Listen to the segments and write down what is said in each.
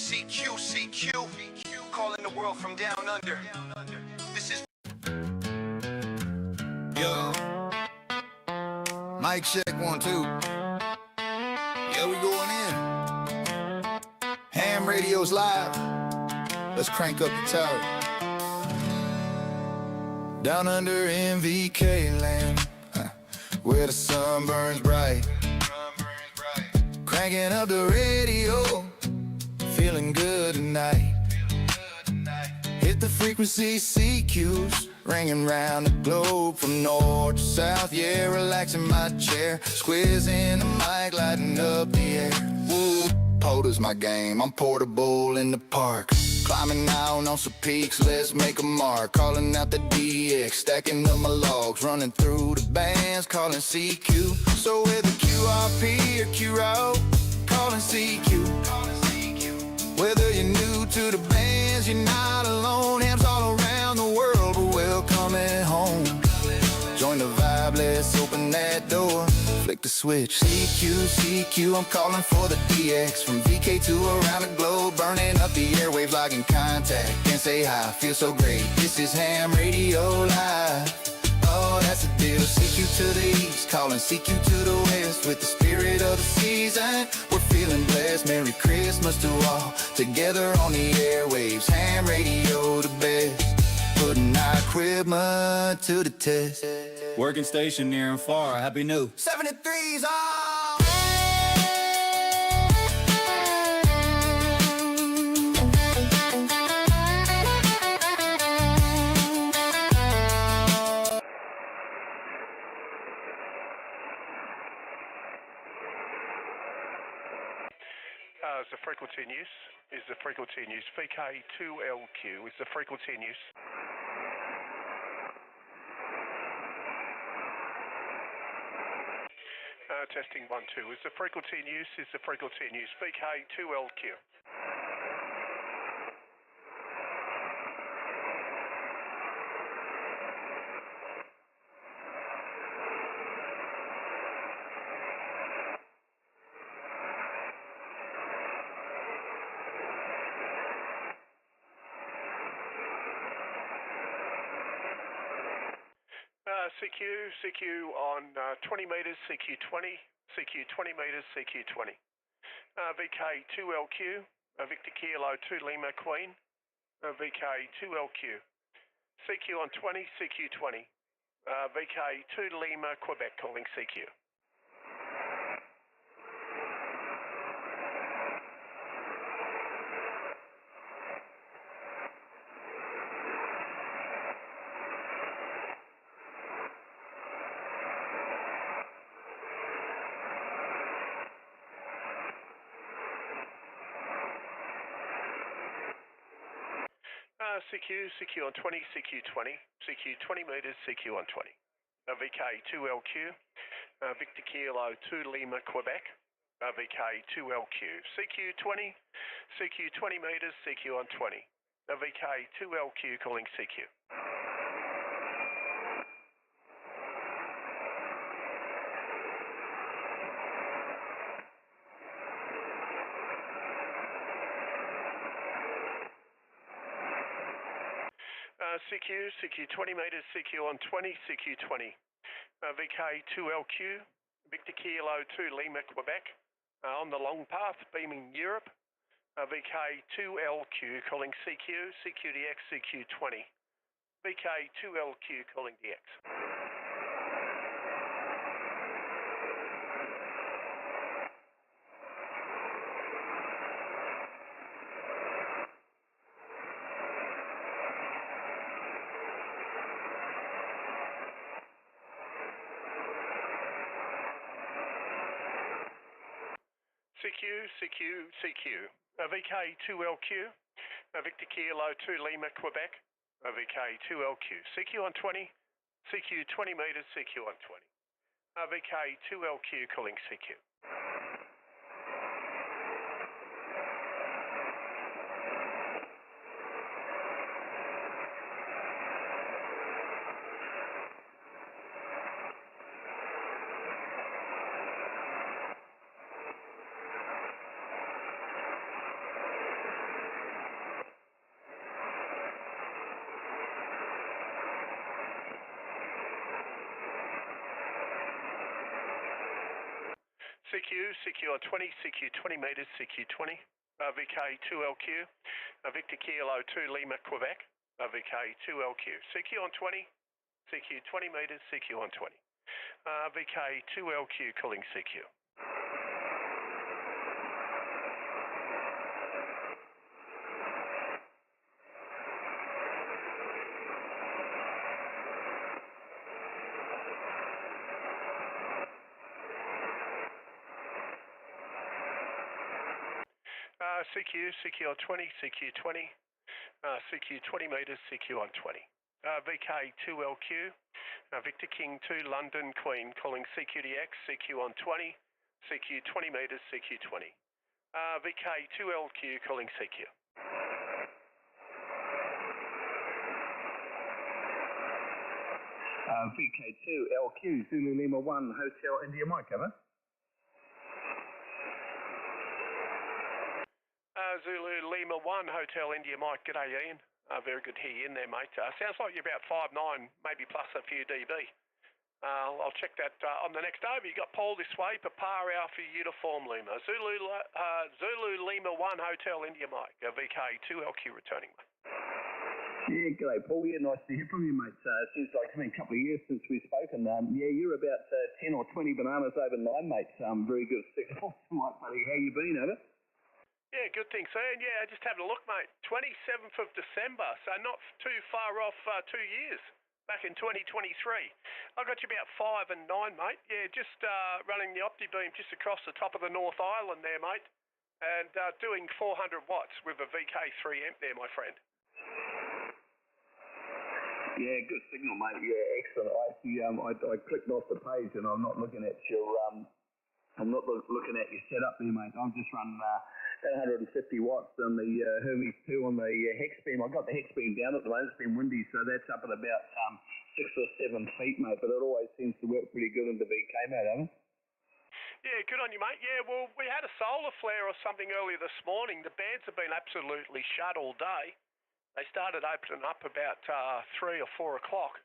CQ, calling the world from down under. This is Yo, mic check 1 2. Yeah, we going in. Ham radio's live. Let's crank up the tower. Down under MVK land, where the sun burns bright. Cranking up the radio, feeling good tonight. Hit the frequency CQs, ringing round the globe from north to south. Yeah, relaxing my chair, squeezing the mic, lighting up the air. Woo, Polder's my game, I'm portable in the park. Climbing down on some peaks, let's make a mark. Calling out the DX, stacking up my logs, running through the bands, calling CQ. So whether QRP or QRO, calling CQ. Whether you're new to the bands, you're not alone. Hams all around the world, but welcome at home. Join the vibe, let's open that door. Flick the switch, CQ, I'm calling for the DX. From VK to around the globe, burning up the airwaves, logging contact. Can't say hi, feel so great. This is Ham Radio Live. Oh, that's the deal. CQ to the east, calling CQ to the west. With the spirit of the season, we're feeling blessed. Merry Christmas to all, together on the airwaves. Ham radio the best, putting our equipment to the test. Working station near and far, happy new 73's on. Is the frequency in use? Is the frequency in use? VK2LQ, is the frequency in use? Testing 1 2, is the frequency in use? Is the frequency in use? VK2LQ. CQ on 20 meters, CQ20, CQ20 meters, CQ20. VK2LQ, Victor Kilo 2 Lima Queen, VK2LQ. CQ on 20, CQ20. VK2 Lima Quebec calling CQ. CQ on 20, CQ20, CQ20 meters, CQ on 20. VK2LQ, Victor Kilo 2 Lima, Quebec, VK2LQ. CQ20, CQ20 meters, CQ on 20. VK2LQ calling CQ. CQ 20 meters, CQ on 20, CQ20. VK2LQ, Victor Kilo 2 Lima, Quebec, on the long path, beaming Europe. VK2LQ calling CQ, CQDX, CQ20. VK2LQ calling DX. CQ, VK2LQ, Victor Kilo 2 Lima, Quebec, VK2LQ, CQ on 20, CQ 20 meters, CQ on 20, VK2LQ calling CQ. CQ on 20, CQ 20 metres, CQ 20, VK 2LQ, Victor Kilo 2 Lima, Quebec, VK 2LQ, CQ on 20, CQ 20 metres, CQ on 20, VK 2LQ calling CQ. CQ on 20, CQ 20, CQ 20 metres, CQ on 20. VK 2LQ, Victor King 2 London Queen calling CQDX, CQ on 20, CQ 20 metres, CQ 20. VK 2LQ calling CQ. VK2LQ, Zulu Lima 1, Hotel India Mike, over. Zulu Lima 1, Hotel India Mike. G'day, Ian. Very good to hear you in there, mate. Sounds like you're about 5'9", maybe plus a few dB. I'll check that on the next over. You got Paul this way, Papa Alpha Uniform Lima. Zulu Lima 1, Hotel India Mike. VK2LQ returning, mate. Yeah, g'day, Paul. Yeah, nice to hear from you, mate. It seems like it's been a couple of years since we've spoken. Yeah, you're about 10 or 20 bananas over 9, mate. Very good signal, Mike, buddy. How you been, over? Yeah, good thing, sir. And yeah, just having a look, mate. 27th of December, so not too far off 2 years, back in 2023. I got you about 5 and 9, mate. Yeah, just running the Opti beam just across the top of the North Island there, mate, and doing 400 watts with a VK3 amp there, my friend. Yeah, good signal, mate. Yeah, excellent. I actually, I clicked off the page and I'm not looking at your, looking at your setup there, mate. I'm just running 150 watts on the Hermes 2 on the hex beam. I've got the hex beam down at the moment. It's been windy, so that's up at about 6 or 7 feet, mate. But it always seems to work pretty good in the VK, mate, hasn't it? Yeah, good on you, mate. Yeah, well, we had a solar flare or something earlier this morning. The bands have been absolutely shut all day. They started opening up about 3 or 4 o'clock.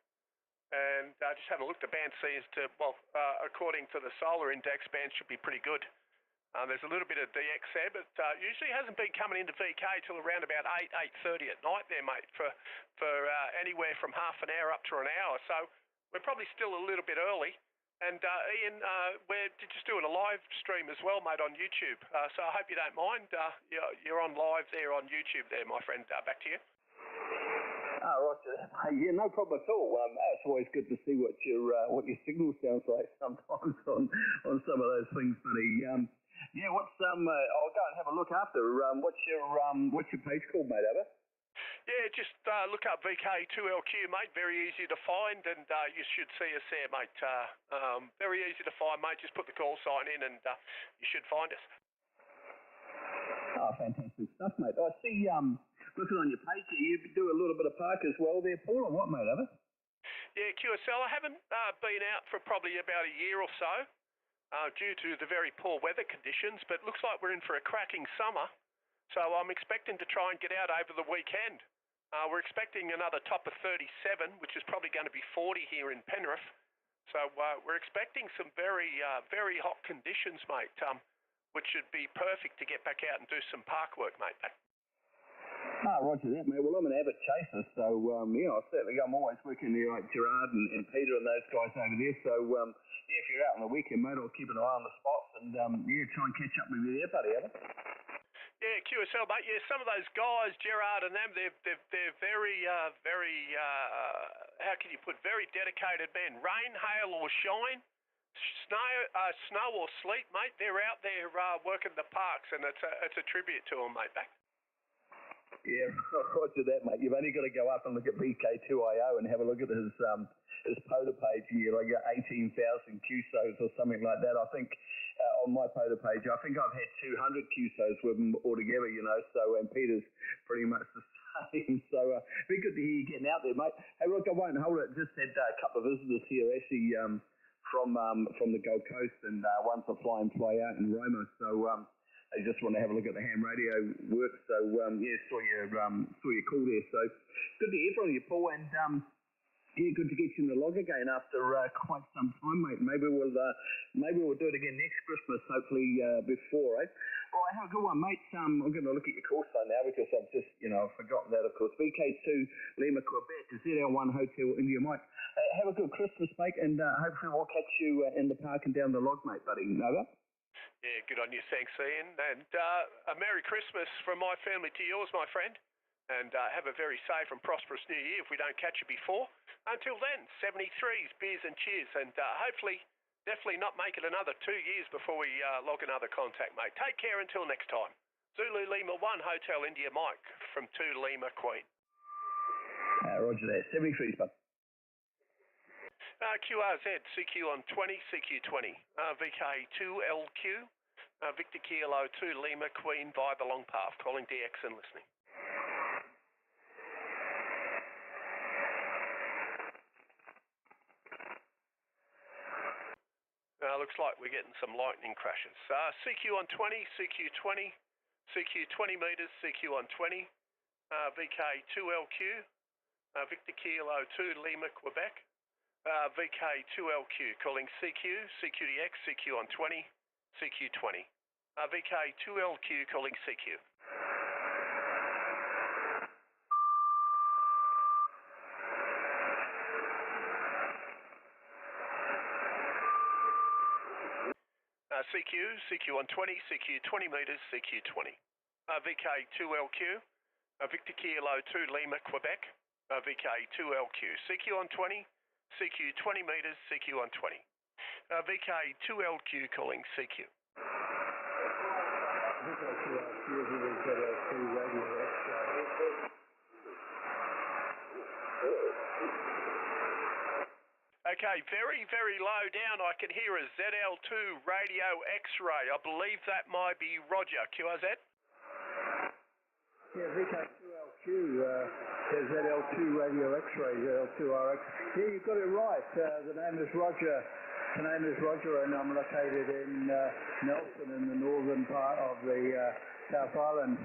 And just had a look, the band seems to, well, according to the solar index, band should be pretty good. There's a little bit of DX there, but usually hasn't been coming into VK till around about 8:30 at night there, mate, for anywhere from half an hour up to an hour. So we're probably still a little bit early. And Ian, we're just doing a live stream as well, mate, on YouTube. So I hope you don't mind. You're on live there on YouTube there, my friend. Back to you. Roger. Yeah, no problem at all. It's always good to see what your signal sounds like sometimes on some of those things, buddy. Yeah, I'll go and have a look after. What's your page called, mate, over? Yeah, just look up VK2LQ, mate. Very easy to find, and you should see us there, mate. Very easy to find, mate. Just put the call sign in, and you should find us. Oh, fantastic stuff, mate. I see, looking on your page, you do a little bit of park as well there, Paul, or what, mate, over? Yeah, QSL. I haven't been out for probably about a year or so. Due to the very poor weather conditions, but it looks like we're in for a cracking summer. So I'm expecting to try and get out over the weekend. We're expecting another top of 37, which is probably going to be 40 here in Penrith. So we're expecting some very, very hot conditions, mate, which should be perfect to get back out and do some park work, mate. Roger that, mate. Well, I'm an avid chaser, so, I'm always working there like Gerard and Peter and those guys over there. So, if you're out on the weekend, mate, I'll keep an eye on the spots and, try and catch up with you there, buddy, ever? Yeah, QSL, mate. Yeah, some of those guys, Gerard and them, they're very, how can you put, very dedicated men. Rain, hail or shine, snow or sleet, mate, they're out there working the parks, and it's a tribute to them, mate, back. Yeah, roger that, mate. You've only got to go up and look at VK2IO and have a look at his POTA page here. Like 18,000 QSOs or something like that. I think on my POTA page, I think I've had 200 QSOs with him altogether, so, and Peter's pretty much the same. So, be good to hear you getting out there, mate. Hey, look, I won't hold it. Just had a couple of visitors here, actually, from the Gold Coast, and one's a fly in, fly out in Roma. So, I just want to have a look at the ham radio work. So, saw your call there. So, good to hear from you, Paul. And Yeah, good to get you in the log again after quite some time, mate. Maybe we'll do it again next Christmas, hopefully before, eh? All right, have a good one, mate. I'm going to look at your call sign now because I've just, forgotten that, of course. VK2 Lima, Quebec, ZL1 Hotel India, Mike. Have a good Christmas, mate, and hopefully we'll catch you in the park and down the log, mate, buddy. Over? Yeah, good on you. Thanks, Ian. And a Merry Christmas from my family to yours, my friend. And have a very safe and prosperous New Year if we don't catch you before. Until then, 73s, beers and cheers, and hopefully, definitely not make it another 2 years before we log another contact, mate. Take care until next time. Zulu Lima 1 Hotel India Mike from 2 Lima Queen. Roger that. 73s, bud. QRZ, CQ on 20, CQ20. VK2LQ, Victor Kilo 2 Lima Queen via the long path, calling DX and listening. Looks like we're getting some lightning crashes. CQ on 20, CQ20, CQ 20 metres, CQ on 20, VK2LQ, Victor Kilo 2 Lima, Quebec, VK2LQ calling CQ, CQDX, CQ on 20, CQ20, VK2LQ calling CQ. CQ, CQ on 20, CQ 20 metres, CQ 20. VK2LQ, Victor Kilo 2 Lima, Quebec, VK2LQ. CQ on 20, CQ 20 metres, CQ on 20. VK2LQ calling CQ. Okay, very, very low down. I can hear a ZL2 radio X-ray. I believe that might be Roger. QRZ? Yeah, VK2LQ, ZL2 radio X-ray, ZL2RX. Yeah, you've got it right. The name is Roger. The name is Roger, and I'm located in Nelson in the northern part of the South Island.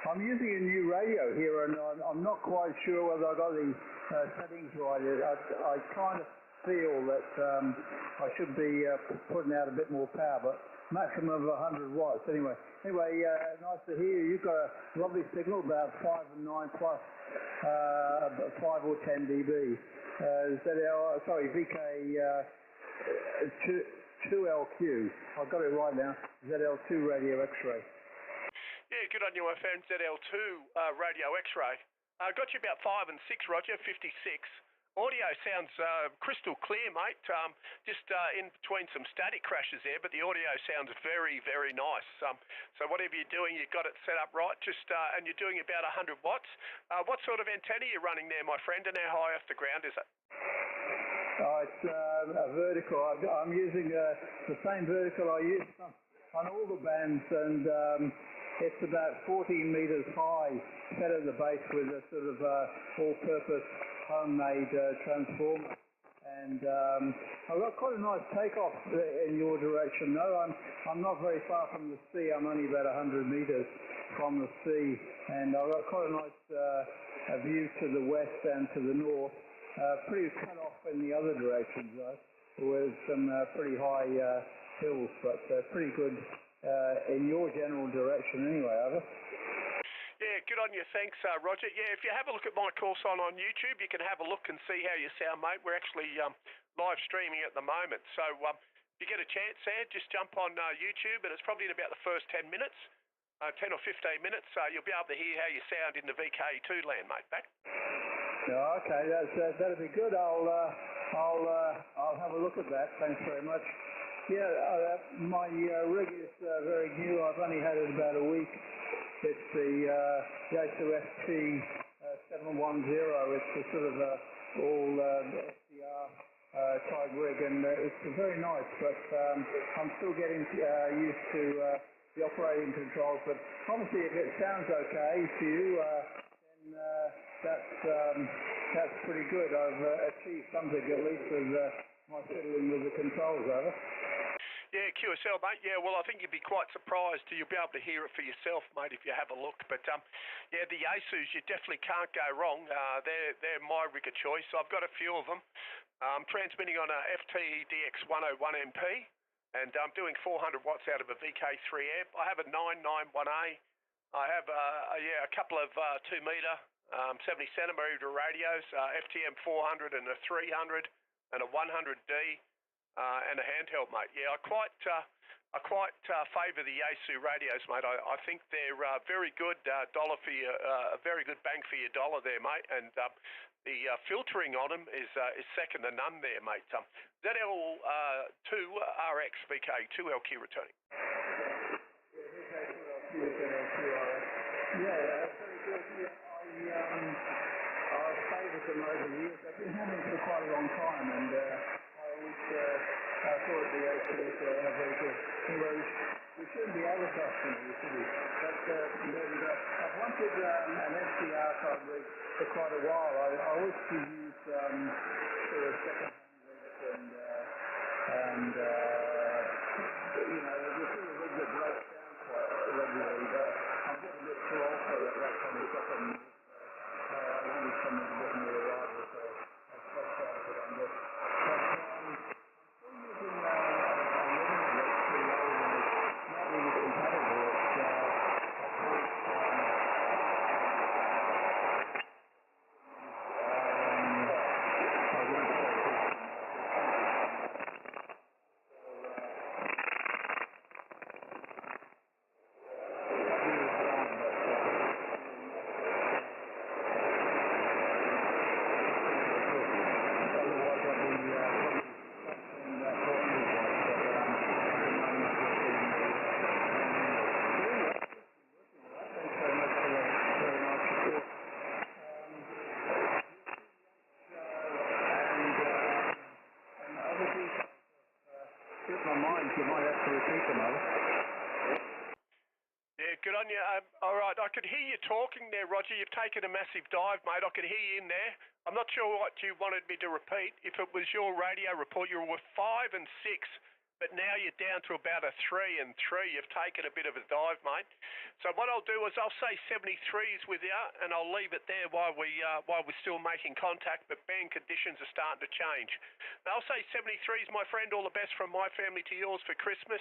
I'm using a new radio here, and I'm not quite sure whether I got the settings right. I kind of feel that I should be putting out a bit more power, but maximum of 100 watts. Anyway, nice to hear you. You've got a lovely signal, about 5 and 9 plus, 5 or 10 dB. VK2LQ. I've got it right now. ZL2 radio X-ray. Yeah, good on you, my friend. ZL2 radio X-ray. Got you about 5 and 6, Roger. 56. Audio sounds crystal clear, mate. Just in between some static crashes there, but the audio sounds very, very nice. So whatever you're doing, you've got it set up right. And you're doing about 100 watts. What sort of antenna are you running there, my friend, and how high off the ground is it? It's a vertical. I'm using the same vertical I use on all the bands, and it's about 14 metres high, set at the base with a sort of all-purpose homemade transformer, and I've got quite a nice takeoff in your direction. No, I'm not very far from the sea. I'm only about 100 metres from the sea, and I've got quite a nice view to the west and to the north. Pretty cut off in the other directions though, with some pretty high hills, but pretty good in your general direction anyway, Ava. Yeah, good on you. Thanks, Roger. Yeah, if you have a look at my call sign on YouTube, you can have a look and see how you sound, mate. We're actually live streaming at the moment. So if you get a chance there, just jump on YouTube, and it's probably in about the first 10 minutes, 10 or 15 minutes. You'll be able to hear how you sound in the VK2 land, mate. Back. Yeah, okay, that'll be good. I'll have a look at that. Thanks very much. Yeah, my rig is very new. I've only had it about a week. It's the Yaesu FT710. It's a sort of all SDR type rig, and it's very nice. But I'm still getting used to the operating controls. But obviously, if it sounds okay to you, then that's pretty good. I've achieved something at least with my fiddling with the controls, over. Yeah, QSL, mate. Yeah, well, I think you'd be quite surprised. You'll be able to hear it for yourself, mate, if you have a look. But, yeah, the Yaesus, you definitely can't go wrong. They're my rigger choice. I've got a few of them. I'm transmitting on a FTdx 101MP, and I'm doing 400 watts out of a VK3 amp. I have a 991A. I have, a couple of 2 metre, 70 centimetre radios, FTM 400 and a 300 and a 100D. And a handheld, mate. Yeah, I quite favour the Yaesu radios, mate. I think they're very good dollar for your, a very good bang for your dollar there, mate. And the filtering on them is second to none there, mate. ZL2 RX VK2LQ returning. Yeah, very good. Yeah, I've favoured them over the years. I've been having them for quite a long time, and I thought the Yaesu was very good. Anyway, we shouldn't be advertising it, should we? But there we go. I've wanted an SDR type rig for quite a while. I wish to use sort of second-hand rigs and you know, the sort of rig that breaks down quite regularly. But I'm getting a bit too old for that kind of stuff. And I wanted something a bit more reliable, so I stopped out of it on this. All right, I could hear you talking there, Roger. You've taken a massive dive, mate. I could hear you in there. I'm not sure what you wanted me to repeat. If it was your radio report, you were 5 and 6, but now you're down to about a 3 and 3. You've taken a bit of a dive, mate. So what I'll do is I'll say 73s with you, and I'll leave it there while we're still making contact, but band conditions are starting to change. Now, I'll say 73s, my friend. All the best from my family to yours for Christmas,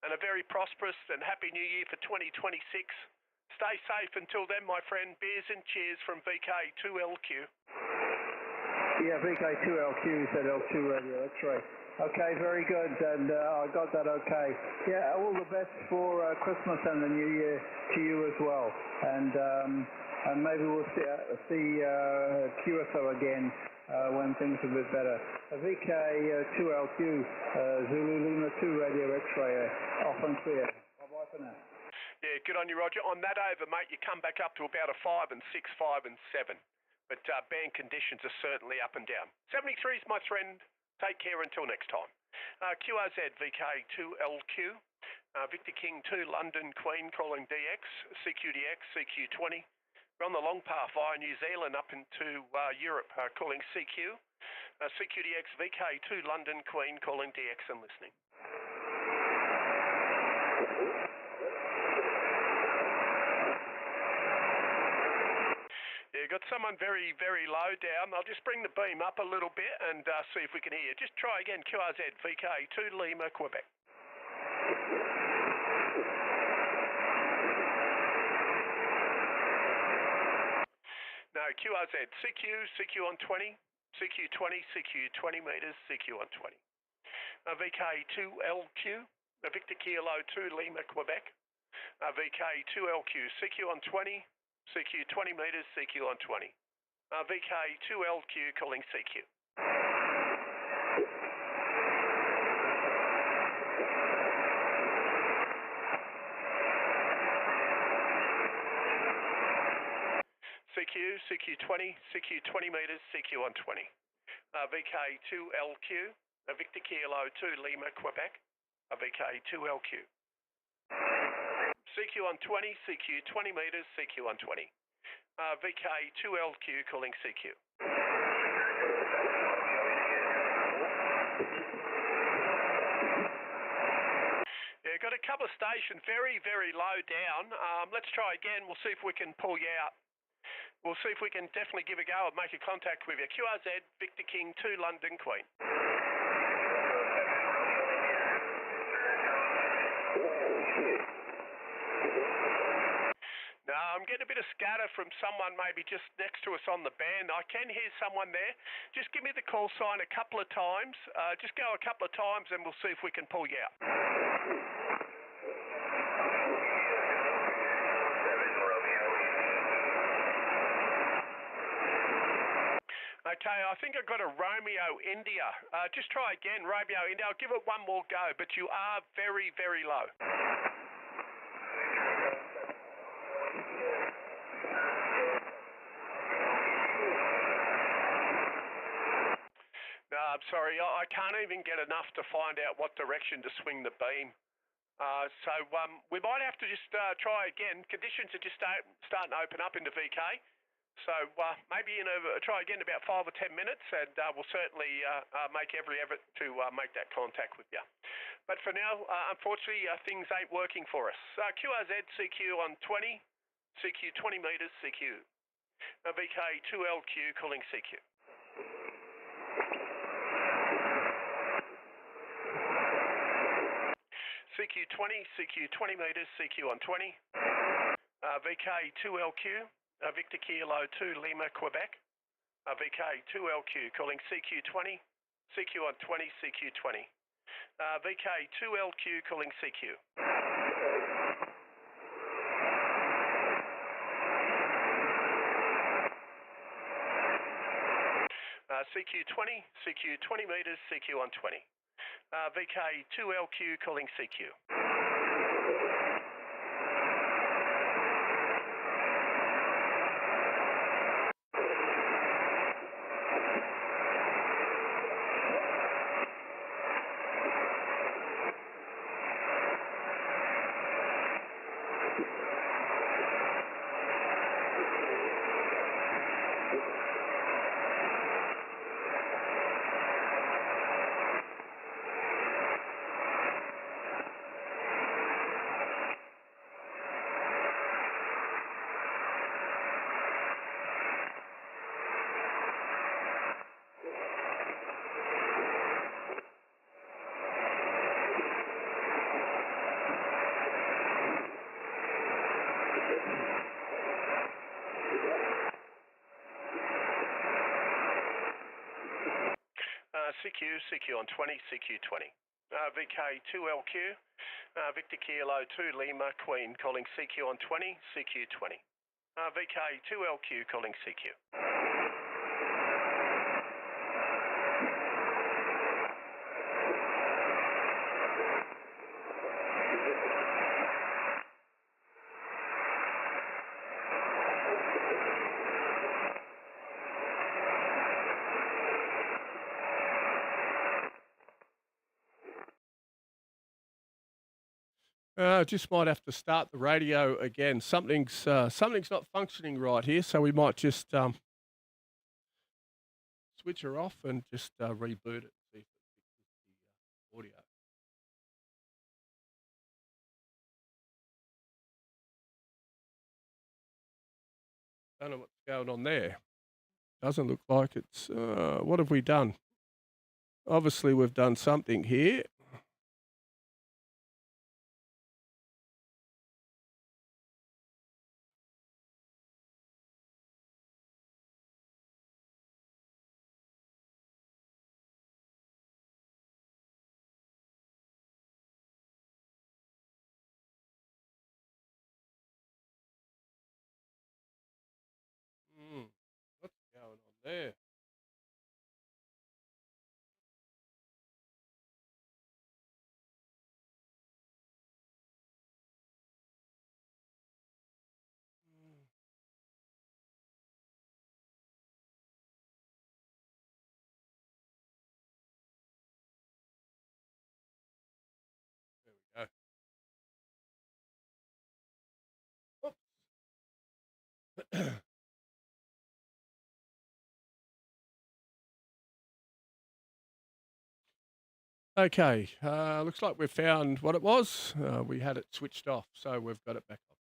and a very prosperous and happy new year for 2026. Stay safe until then, my friend. Beers and cheers from VK2LQ. Yeah, VK2LQ said L2 radio, that's right. Okay, very good, and I got that okay. Yeah, all the best for Christmas and the New Year to you as well. And maybe we'll see QSO again when things are a bit better. VK2LQ, Zulu Lima 2 radio X-ray, off and clear. Bye-bye for now. Yeah, good on you, Roger. On that over, mate, you come back up to about a 5 and 6, 5 and 7. But band conditions are certainly up and down. 73s, my friend. Take care until next time. QRZ VK2LQ, Victor King 2 London Queen calling DX, CQDX, CQ20. We're on the long path via New Zealand up into Europe calling CQ. CQDX VK2 London Queen calling DX and listening. Yeah, got someone very, very low down. I'll just bring the beam up a little bit and see if we can hear you. Just try again, QRZ, VK2 Lima, Quebec. No, QRZ, CQ on 20, CQ20, CQ 20 metres, CQ on 20. VK2LQ, Victor Kilo 2 Lima, Quebec. VK2LQ, CQ on 20. CQ 20 metres, CQ on 20. VK2LQ calling CQ. CQ20, CQ 20 metres, CQ on 20. VK2LQ, Victor Kilo 2 Lima, Quebec. VK2LQ. CQ on 20, CQ 20 metres, CQ on 20. VK2LQ calling CQ. there. Got a couple of stations very, very low down. Let's try again. We'll see if we can pull you out. We'll see if we can definitely give a go and make a contact with you. QRZ, Victor King 2 London Queen. No, I'm getting a bit of scatter from someone maybe just next to us on the band. I can hear someone there. Just give me the call sign a couple of times. Just go a couple of times and we'll see if we can pull you out. Okay, I think I've got a Romeo India. Just try again, Romeo India. I'll give it one more go, but you are very, very low. No, I'm sorry, I can't even get enough to find out what direction to swing the beam. So we might have to just try again. Conditions are just starting to open up into VK. So maybe try again in about 5 or 10 minutes, and we'll certainly make every effort to make that contact with you. But for now, unfortunately, things ain't working for us. QRZ, CQ on 20, CQ 20 metres, CQ. VK 2LQ calling CQ. CQ 20 metres, CQ on 20. VK 2LQ, Victor Kilo 2 Lima, Quebec. VK 2LQ calling CQ 20, CQ on 20, CQ 20. VK 2LQ calling CQ. CQ 20, CQ 20 metres, CQ on 20. VK 2LQ calling CQ. CQ on 20, CQ 20. VK 2LQ, Victor Kilo 2 Lima, Queen calling CQ on 20, CQ 20. VK 2LQ calling CQ. Just might have to start the radio again. Something's not functioning right here, so we might just switch her off and just reboot it, see if it fixes the audio. Don't know what's going on there. Doesn't look like it's. What have we done? Obviously, we've done something here. What's going on there? There we go. Oops. Okay, looks like we've found what it was. We had it switched off, so we've got it back on.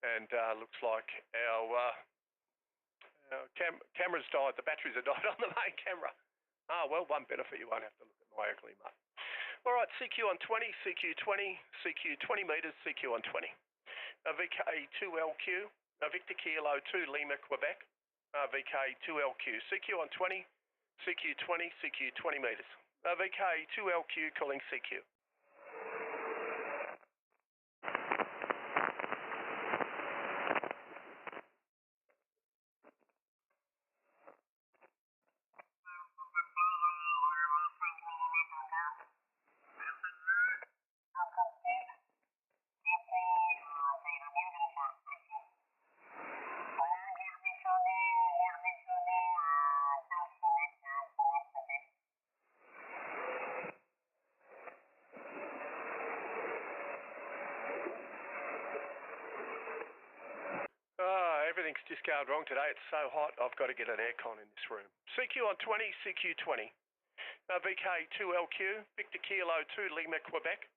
And looks like our camera's died. The batteries are died on the main camera. Ah, well, one benefit, you won't have to look at my ugly mutt. All right, CQ on 20, CQ 20, CQ 20 metres, CQ on 20. VK2LQ, Victor Kilo 2 Lima, Quebec. VK2LQ, CQ on 20, CQ 20, CQ 20 metres. VK2LQ calling CQ. Everything's just going wrong today. It's so hot, I've got to get an aircon in this room. CQ on 20, CQ 20. VK2LQ, Victor Kilo 2 Lima, Quebec.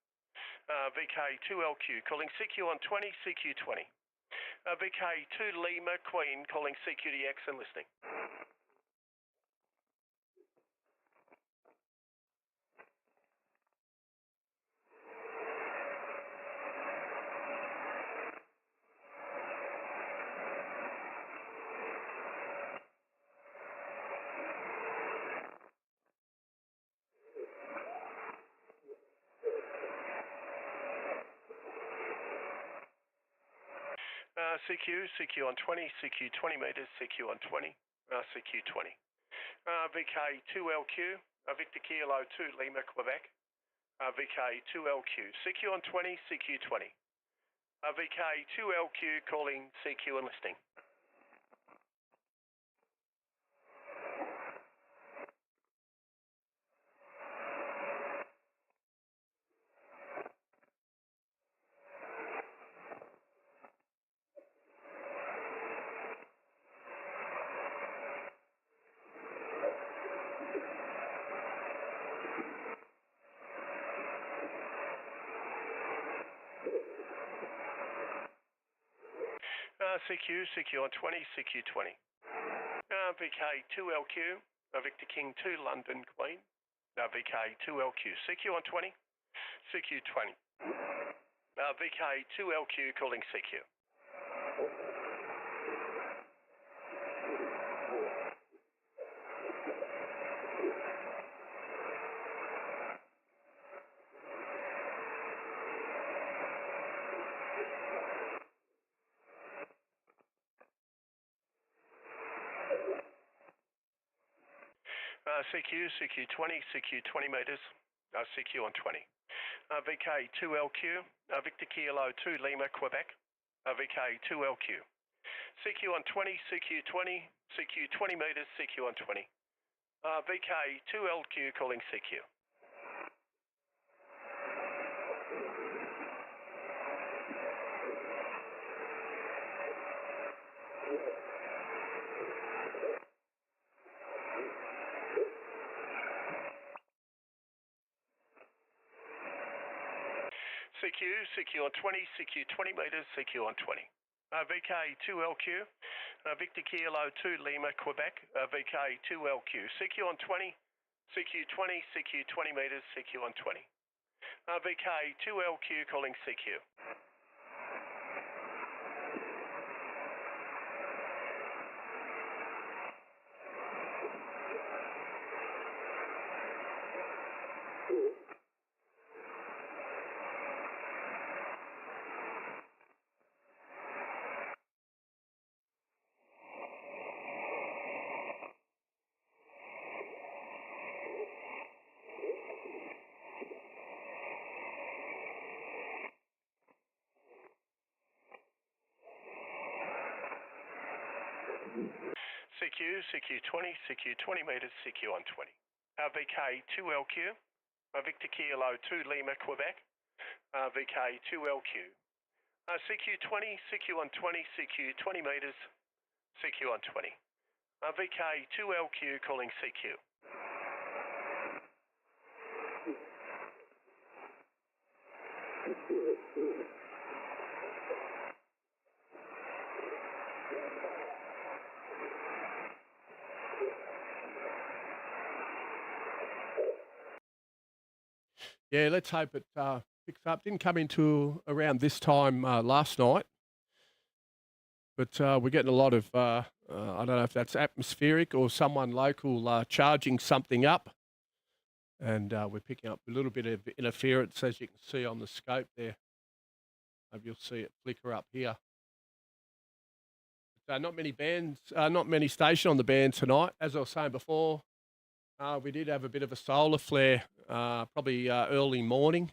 VK2LQ calling CQ on 20, CQ 20. VK2 Lima, Queen calling CQDX and listening. CQ on 20, CQ 20 metres, CQ on 20, CQ 20. VK2LQ, Victor Kilo 2 Lima, Quebec. VK2LQ, CQ on 20, CQ 20. VK2LQ calling CQ and listening. CQ on 20, CQ 20. VK2LQ, Victor King 2 London, Queen. VK2LQ, CQ on 20, CQ 20. VK2LQ calling CQ. CQ 20, CQ 20 metres, CQ on 20. VK2LQ, Victor Kilo 2 Lima, Quebec. VK2LQ. CQ on 20, CQ 20, CQ 20 metres, CQ on 20. VK2LQ calling CQ. CQ on 20, CQ 20 metres, CQ on 20. VK2LQ, Victor Kilo 2 Lima, Quebec. VK2LQ, CQ on 20, CQ 20, CQ 20 metres, CQ on 20. VK2LQ calling CQ. CQ 20, CQ 20 metres, CQ on 20. VK2LQ, Victor Kilo 2 Lima, Quebec, VK 2LQ. CQ20, CQ on 20, CQ 20 metres, CQ on 20. VK 2LQ calling CQ. Yeah, let's hope it picks up. Didn't come into around this time last night, but we're getting a lot of, I don't know if that's atmospheric or someone local charging something up. And we're picking up a little bit of interference, as you can see on the scope there. Maybe you'll see it flicker up here. Not many bands, not many station on the band tonight. As I was saying before, we did have a bit of a solar flare, probably early morning,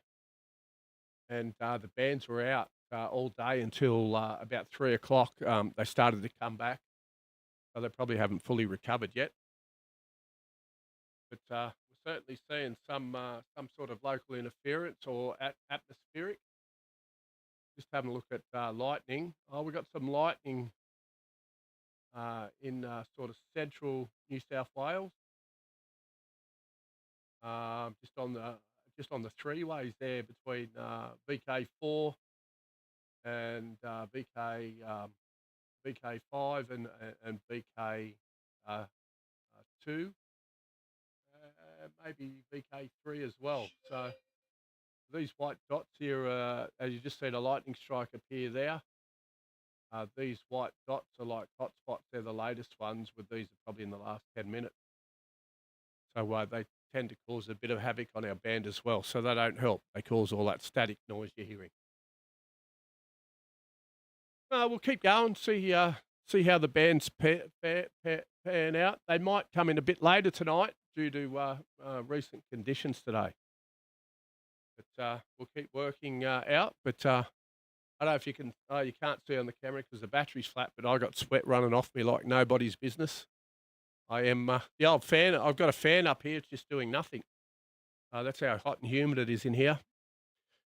and the bands were out all day until about 3 o'clock. They started to come back, so they probably haven't fully recovered yet. But we're certainly seeing some sort of local interference or atmospheric. Just having a look at lightning. Oh, we got some lightning in sort of central New South Wales. Just on the three-ways there between VK4 and VK5 and VK2, maybe VK3 as well. So these white dots here, as you just seen a lightning strike appear there. These white dots are like hotspots. They're the latest ones, with these are probably in the last 10 minutes. So they tend to cause a bit of havoc on our band as well. So they don't help. They cause all that static noise you're hearing. We'll keep going, see how the bands pan out. They might come in a bit later tonight due to recent conditions today. But we'll keep working out. But I don't know if you can, you can't see on the camera because the battery's flat, but I got sweat running off me like nobody's business. I am the old fan. I've got a fan up here. It's just doing nothing. That's how hot and humid it is in here.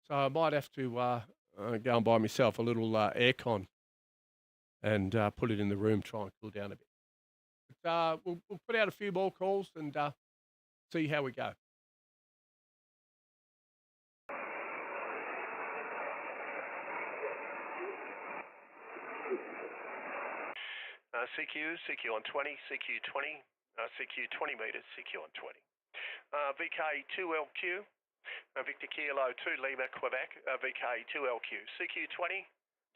So I might have to go and buy myself a little aircon and put it in the room, try and cool down a bit. But we'll put out a few more calls and see how we go. CQ on 20, CQ20, CQ 20 metres, CQ on 20. VK 2LQ, Victor Kilo 2 Lima, Quebec, VK 2LQ, CQ20,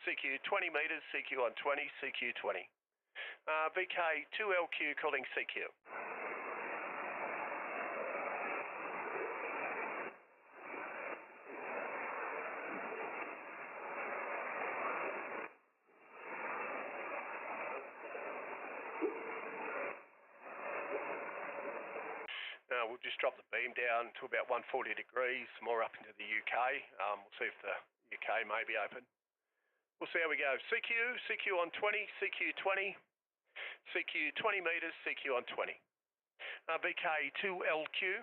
CQ 20 metres, CQ on 20, CQ20. VK 2LQ calling CQ. We'll just drop the beam down to about 140 degrees, more up into the UK. We'll see if the UK may be open. We'll see how we go. CQ on 20, CQ20, CQ 20 metres, CQ on 20. VK 2LQ,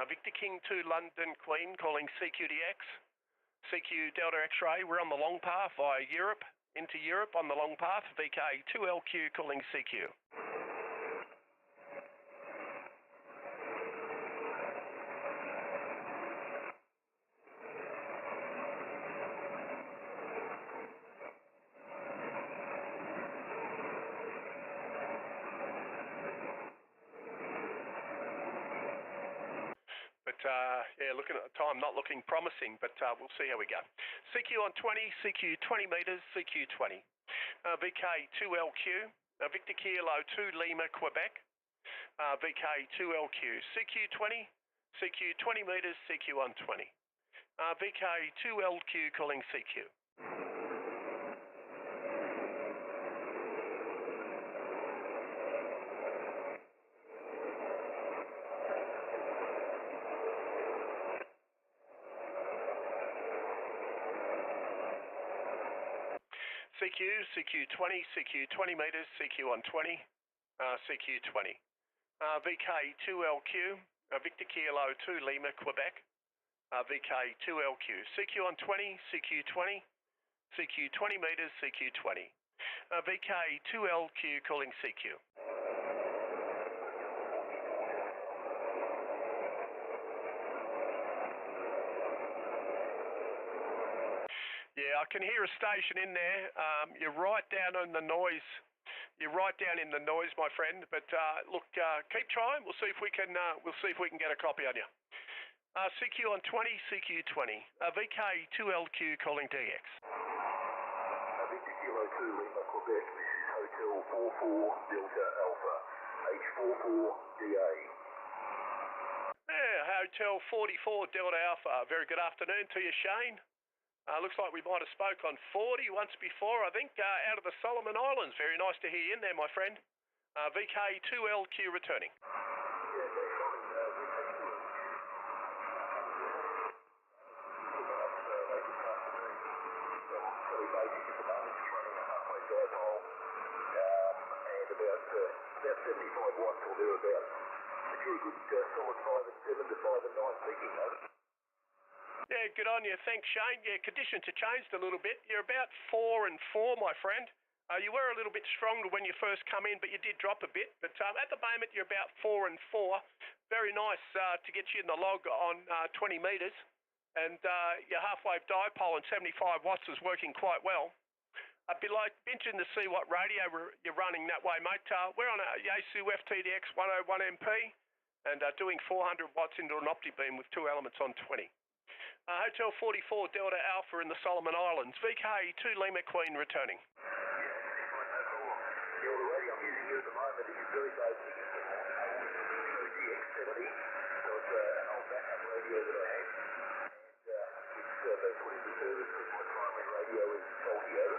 Victor King 2 London Queen calling CQDX. CQ Delta X-ray, we're on the long path via Europe, into Europe on the long path. VK 2LQ calling CQ. Yeah, looking at the time, not looking promising, but we'll see how we go. CQ on 20, CQ 20 metres, CQ 20. VK 2LQ, Victor Kilo 2 Lima, Quebec, VK 2LQ, CQ 20, CQ 20 metres, CQ on 20. VK 2LQ calling CQ. CQ 20, CQ 20 metres, CQ on 20, CQ 20. VK 2LQ, Victor Kilo 2 Lima, Quebec, VK2LQ. CQ on 20, CQ20, CQ 20 metres, CQ20. VK2LQ calling CQ. Yeah, I can hear a station in there. You're right down on the noise. You're right down in the noise, my friend. But look, keep trying. We'll see if we can. Get a copy on you. CQ on 20, CQ20. VK2LQ calling DX. Victor Kilo 2 Lima, Quebec. This is Hotel 44 Delta Alpha, H44DA. Yeah, Hotel 44 Delta Alpha. Very good afternoon to you, Shane. Looks like we might have spoke on 40 once before, I think, out of the Solomon Islands. Very nice to hear you in there, my friend. VK2LQ returning. About 75 watts or thereabouts. But you're a good solid 5 and 7 to 5 and 9 peaking, though. Yeah, good on you. Thanks, Shane. Yeah, conditions have changed a little bit. You're about 4 and 4, my friend. You were a little bit stronger when you first come in, but you did drop a bit. But at the moment, you're about 4 and 4. Very nice to get you in the log on 20 metres. And your half-wave dipole and 75 watts is working quite well. I'd be interested to see what radio you're running that way, mate. We're on a Yaesu FTdx 101 MP and doing 400 watts into an opti-beam with 2 elements on 20. Hotel 44 Delta Alpha in the Solomon Islands. VK2 Lima Queen returning. The radio I'm using here at the moment is very basic. It's DX70, so it's an old backup radio that I have. And it's been put into service because my primary radio is faulty over.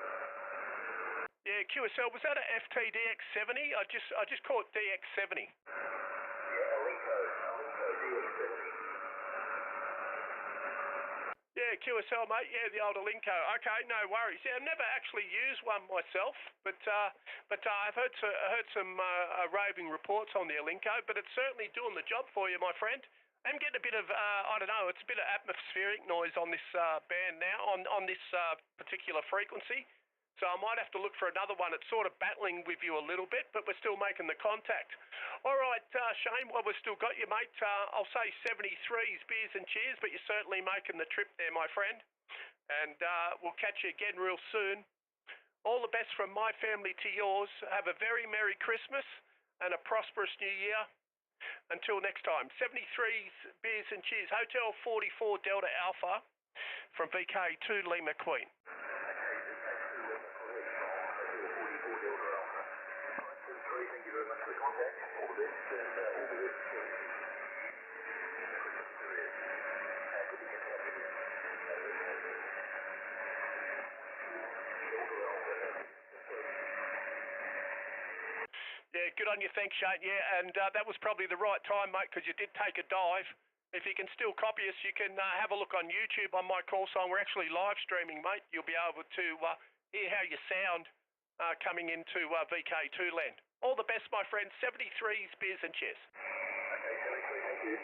Yeah, QSL, was that a FTDX 70? I just caught DX 70. Yeah, Alinco DX70. Yeah, QSL, mate. Yeah, the old Alinco. Okay, no worries. Yeah, I've never actually used one myself, but I've heard some raving reports on the Alinco, but it's certainly doing the job for you, my friend. I'm getting a bit of, I don't know, it's a bit of atmospheric noise on this band now, on this particular frequency. So I might have to look for another one. It's sort of battling with you a little bit, but we're still making the contact. All right, Shane, well, we've still got you, mate. I'll say 73s, beers and cheers, but you're certainly making the trip there, my friend. And we'll catch you again real soon. All the best from my family to yours. Have a very Merry Christmas and a prosperous New Year. Until next time, 73s, beers and cheers. Hotel 44 Delta Alpha from VK2 Lima Queen. Thank you very much for the contact. All the best and all the best. Yeah, good on you. Thanks, Shane. Yeah, and that was probably the right time, mate, because you did take a dive. If you can still copy us, you can have a look on YouTube on my call sign. We're actually live streaming, mate. You'll be able to hear how you sound coming into VK2 land. All the best, my friend. 73s, beers and cheers. Okay, 73, thank you.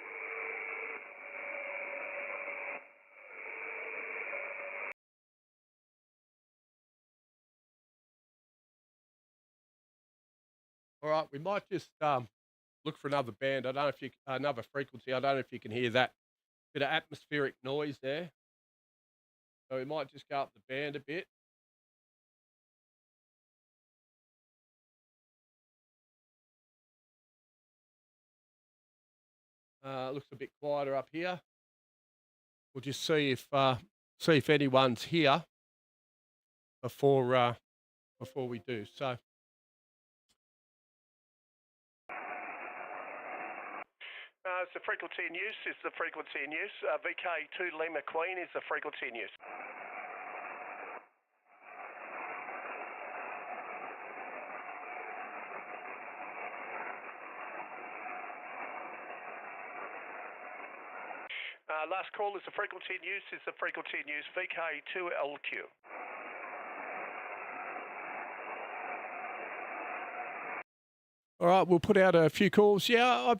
All right, we might just look for another band. I don't know if another frequency. I don't know if you can hear that bit of atmospheric noise there. So we might just go up the band a bit. Looks a bit quieter up here. We'll just see if anyone's here before we do. So. It's the frequency in use. Is the frequency in use. VK2 Lima Queen is the frequency in use. Last call is the frequency in use. Is the frequency in use. VK2LQ. All right, we'll put out a few calls. Yeah,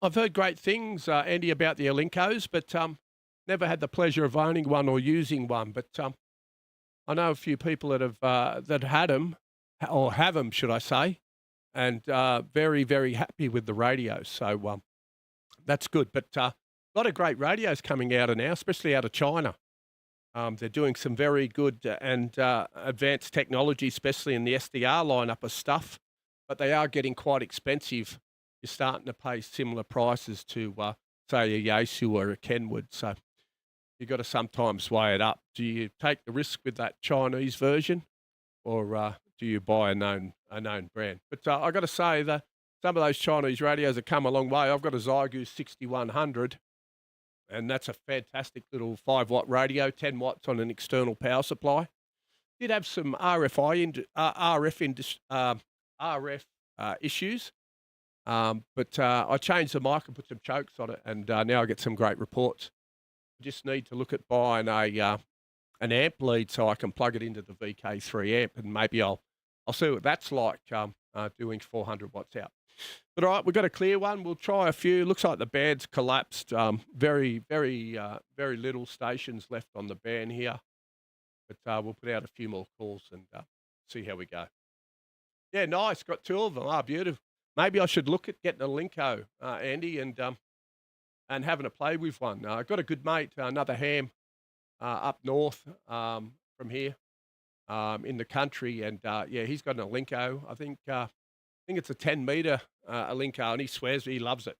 I've heard great things, Andy, about the Alincos, but never had the pleasure of owning one or using one. But I know a few people that have that had them, or have them, should I say, and very, very happy with the radios. So that's good. But a lot of great radios coming out now, especially out of China. They're doing some very good and advanced technology, especially in the SDR lineup of stuff, but they are getting quite expensive. You're starting to pay similar prices to, say, a Yaesu or a Kenwood. So you've got to sometimes weigh it up. Do you take the risk with that Chinese version, or do you buy a known brand? But I got to say that some of those Chinese radios have come a long way. I've got a Zygoose 6100. And that's a fantastic little 5-watt radio, 10 watts on an external power supply. Did have some RF issues, but I changed the mic and put some chokes on it, and now I get some great reports. I just need to look at buying an amp lead so I can plug it into the VK3 amp, and maybe I'll see what that's like doing 400 watts out. But all right, we've got a clear one. We'll try a few. Looks like the band's collapsed. Very little stations left on the band here. But we'll put out a few more calls and see how we go. Yeah, nice. Got 2 of them. Beautiful. Maybe I should look at getting a Linko, Andy, and having a play with one. I've got a good mate, another ham, up north from here in the country, and yeah, he's got an Alinco. I think it's a 10-meter Alinco, and he swears he loves it,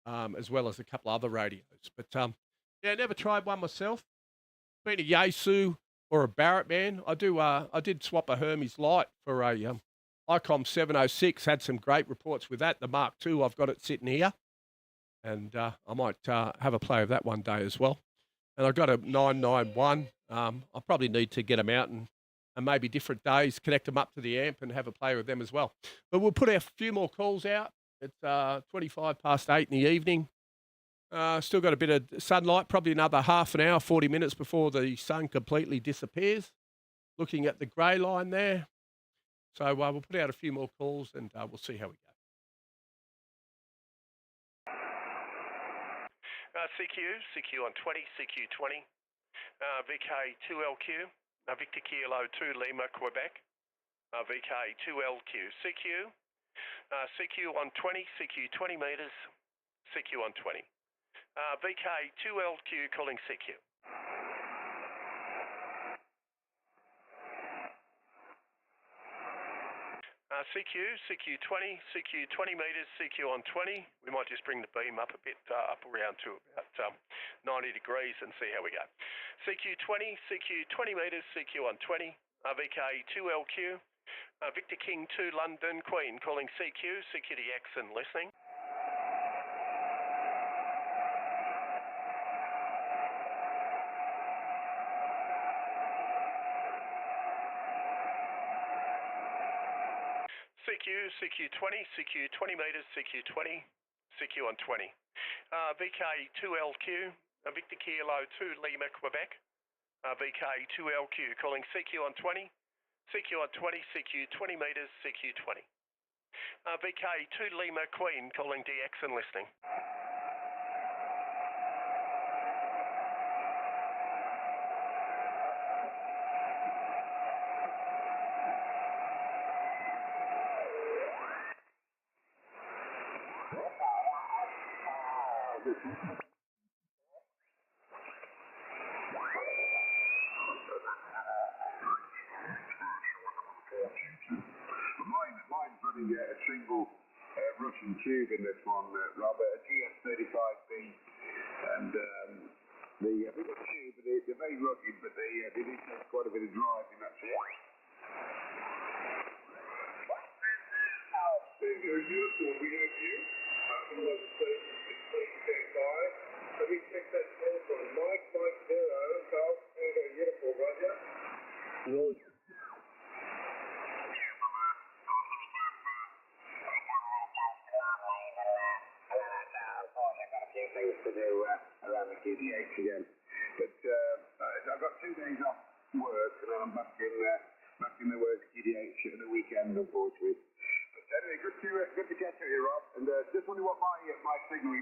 as well as a couple other radios. But yeah, never tried one myself. Been a Yaesu or a Barrett man. I did swap a Hermes Light for a ICOM 706. Had some great reports with that. The Mark II, I've got it sitting here, and I might have a play of that one day as well. And I've got a 991. I probably need to get them out and maybe different days, connect them up to the amp and have a play with them as well. But we'll put a few more calls out. It's 25 past 8 in the evening. Still got a bit of sunlight, probably another half an hour, 40 minutes before the sun completely disappears. Looking at the grey line there. So we'll put out a few more calls and we'll see how we go. CQ on 20, CQ20, VK2LQ. Victor Kilo 2 Lima, Quebec, VK2LQ, CQ on 20, CQ 20 metres, CQ on 20, VK2LQ calling CQ. CQ20, CQ 20 metres, CQ on 20. We might just bring the beam up a bit, up around to about 90 degrees and see how we go. CQ20, CQ 20 metres, CQ on 20, VK2LQ, Victor King 2 London, Queen calling CQ, CQDX and listening. CQ20, CQ 20 metres, CQ20, CQ on 20. VK2LQ, Victor Kilo 2 Lima, Quebec, VK2LQ calling CQ on 20, CQ on 20, CQ 20 metres, CQ20. VK2 Lima, Queen calling DX and listening. Mine's running a single Russian tube in this one, Robert, a GS35B, and the big tube, they're very rugged, but they need to have quite a bit of drive in that tube. Let me check that call from Mike 50, Carl, uniform, Roger. Things to do around the QDH again, but I've got 2 days off work and then I'm back in the work QDH at the weekend, unfortunately. But anyway, good to catch you, Rob. And just wondering what my signal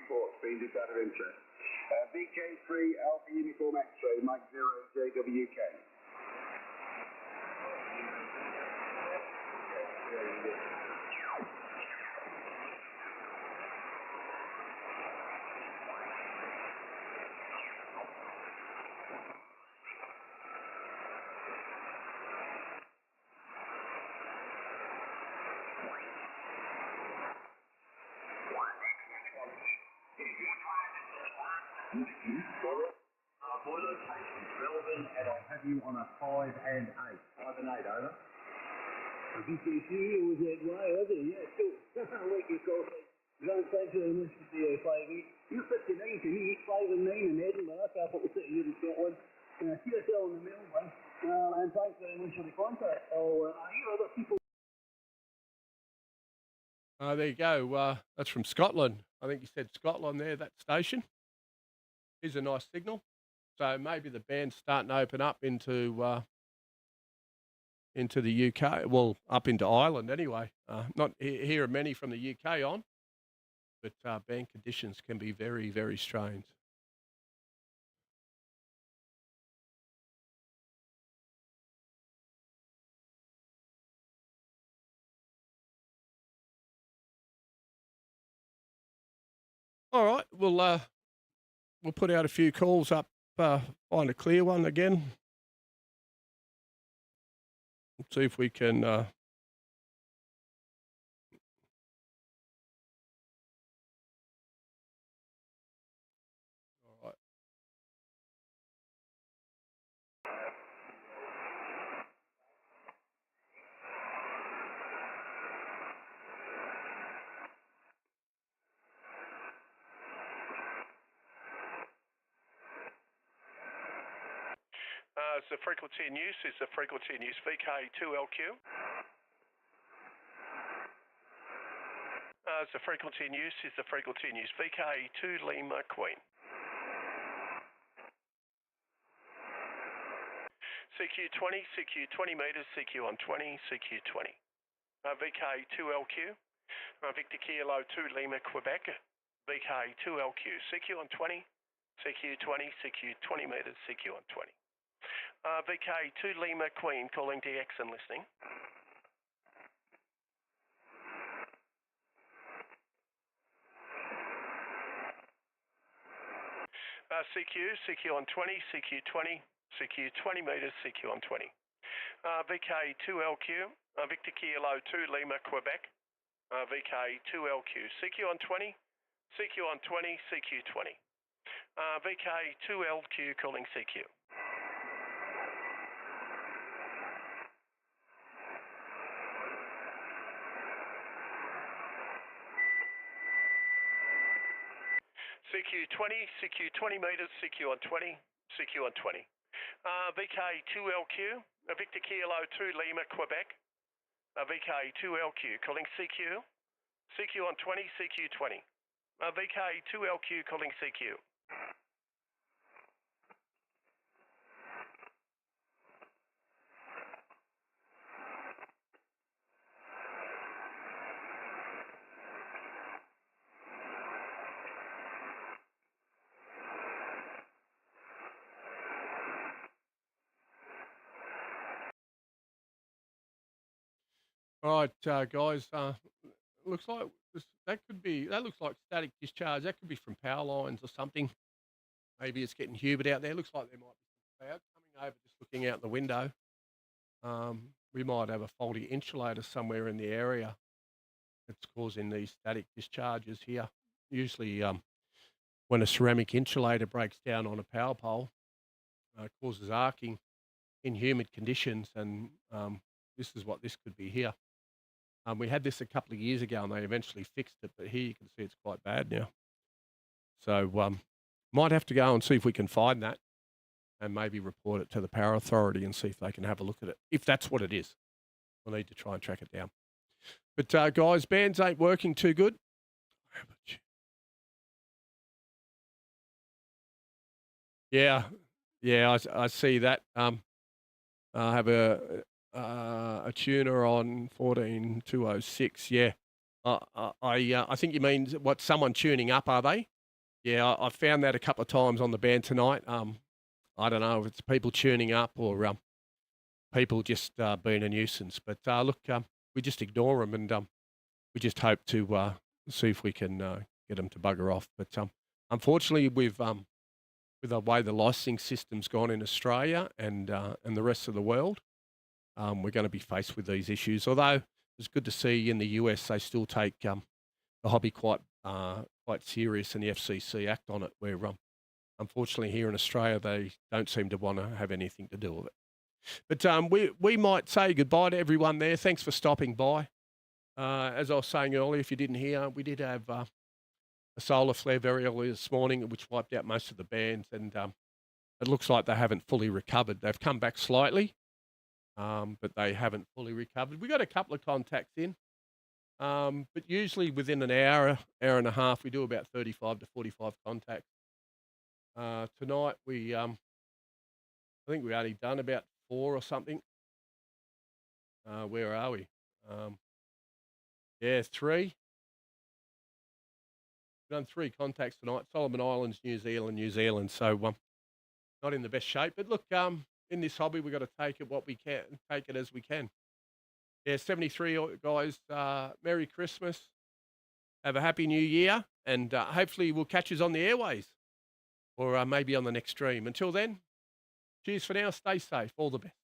Boy locations relevant, and I'll have you on a 5 and 8. 5 and 8, over. I think this year was that way, wasn't it? Yeah, cool. Like you call it. Don't say to them, this is the 5 You're 59 to me, 5 and 9 in Edinburgh. That's what we're sitting here in Scotland. CSL in the Melbourne. And thanks very much for the contact. I hear other people. There you go. That's from Scotland. I think you said Scotland there, that station. Here's a nice signal. So maybe the band's starting to open up into the UK. Well, up into Ireland anyway. Not hear many from the UK on, but band conditions can be very, very strange. All right, we'll put out a few calls up, find a clear one again. See if we can. All right. Is the frequency in use? Is the frequency in use VK2LQ? Is the frequency in use? Is the frequency in use VK2 Lima Queen? CQ20, CQ20 meters, CQ on 20, CQ20. VK2LQ, Victor Kilo 2 Lima Quebec, VK2LQ, CQ on 20, CQ20, CQ20 meters, CQ on 20. VK2 Lima Queen calling DX and listening. CQ on 20, CQ20, CQ20 meters, CQ on 20. VK2LQ, Victor Kilo 2 Lima Quebec, VK2LQ, CQ on 20, CQ on 20, CQ20. VK2LQ calling CQ. CQ20, CQ20 meters, CQ on 20, CQ on 20. VK2LQ, Victor Kilo 2 Lima Quebec, VK2LQ calling CQ, CQ on 20, CQ20. VK2LQ calling CQ. All right, guys. Looks like that looks like static discharge. That could be from power lines or something. Maybe it's getting humid out there. Looks like there might be some cloud coming over. Just looking out the window, we might have a faulty insulator somewhere in the area that's causing these static discharges here. Usually, when a ceramic insulator breaks down on a power pole, it causes arcing in humid conditions, and this is what this could be here. We had this a couple of years ago and they eventually fixed it, but here you can see it's quite bad now. So might have to go and see if we can find that and maybe report it to the power authority and see if they can have a look at it. If that's what it is, we'll need to try and track it down. But guys, bands ain't working too good. Yeah, I see that. I have a tuner on 14206. Yeah, I think you mean what, someone tuning up, are they? Yeah, I found that a couple of times on the band tonight. I don't know if it's people tuning up or people just being a nuisance. But look, we just ignore them, and we just hope to see if we can get them to bugger off. But unfortunately, with the way the licensing system's gone in Australia and the rest of the world, we're going to be faced with these issues. Although it's good to see in the US they still take the hobby quite serious, and the FCC act on it. Where unfortunately here in Australia they don't seem to want to have anything to do with it. But we might say goodbye to everyone there. Thanks for stopping by. As I was saying earlier, if you didn't hear, we did have a solar flare very early this morning, which wiped out most of the bands, and it looks like they haven't fully recovered. They've come back slightly, but they haven't fully recovered. We got a couple of contacts in, but usually within an hour and a half, we do about 35 to 45 contacts. Tonight, I think we only done about 4 or something. Where are we? Yeah, 3. We've done 3 contacts tonight. Solomon Islands, New Zealand. So not in the best shape. But look, in this hobby, we've got to take it what we can, take it as we can. Yeah, 73 guys. Merry Christmas. Have a happy New Year, and hopefully we'll catch us on the airways, or maybe on the next stream. Until then, cheers for now. Stay safe. All the best.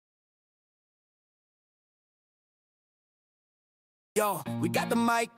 Yo, we got the mic,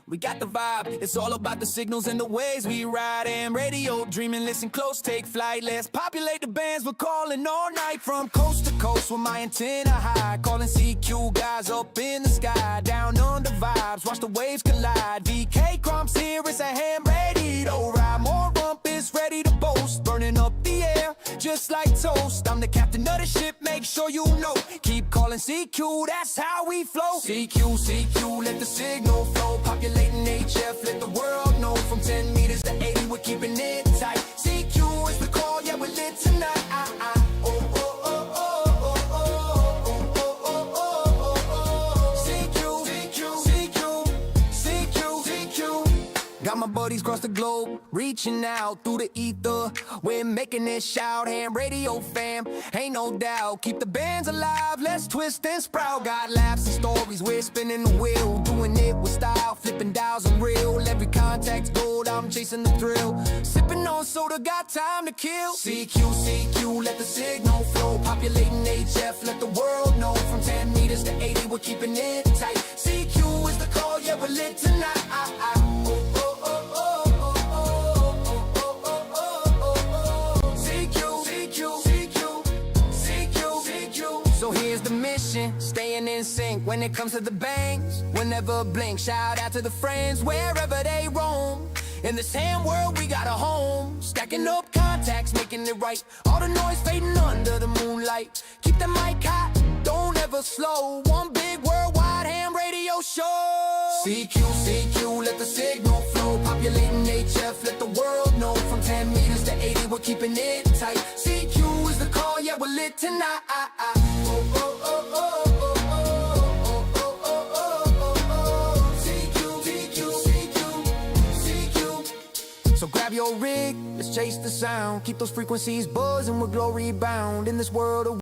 we got the vibe. It's all about the signals and the ways we ride. AM radio, dreaming, listen close, take flight. Let's populate the bands, we're calling all night. From coast to coast with my antenna high, calling CQ guys up in the sky. Down under vibes, watch the waves collide. VK Crump's here, it's a ham radio ride. More rumpus ready to boast, burning up the air just like toast. I'm the captain of the ship, make sure you know. Keep calling CQ, that's how we flow. CQ, let the signal flow. Populating HF, let the world know. From 10 meters to 80, we're keeping it tight. CQ is the call, yeah, we're lit tonight. Got my buddies across the globe, reaching out through the ether. We're making this shout, ham radio fam, ain't no doubt. Keep the bands alive, let's twist and sprout. Got laughs and stories, we're spinning the wheel. Doing it with style, flipping dials and real. Every contact's gold, I'm chasing the thrill. Sipping on soda, got time to kill. CQ, let the signal flow. Populating HF, let the world know. From 10 meters to 80, we're keeping it tight. CQ is the call, yeah, we're lit tonight. So here's the mission, staying in sync when it comes to the bangs. We'll never blink, shout out to the friends wherever they roam. In this ham world we got a home, stacking up contacts, making it right. All the noise fading under the moonlight. Keep the mic hot, don't ever slow. One big worldwide ham radio show. CQ, let the signal flow. Populating HF, let the world know. From 10 meters to 80, we're keeping it tight. CQ is the call, yeah, we're lit tonight. So grab your rig, let's chase the sound. Keep those frequencies buzzing with glory bound. In this world of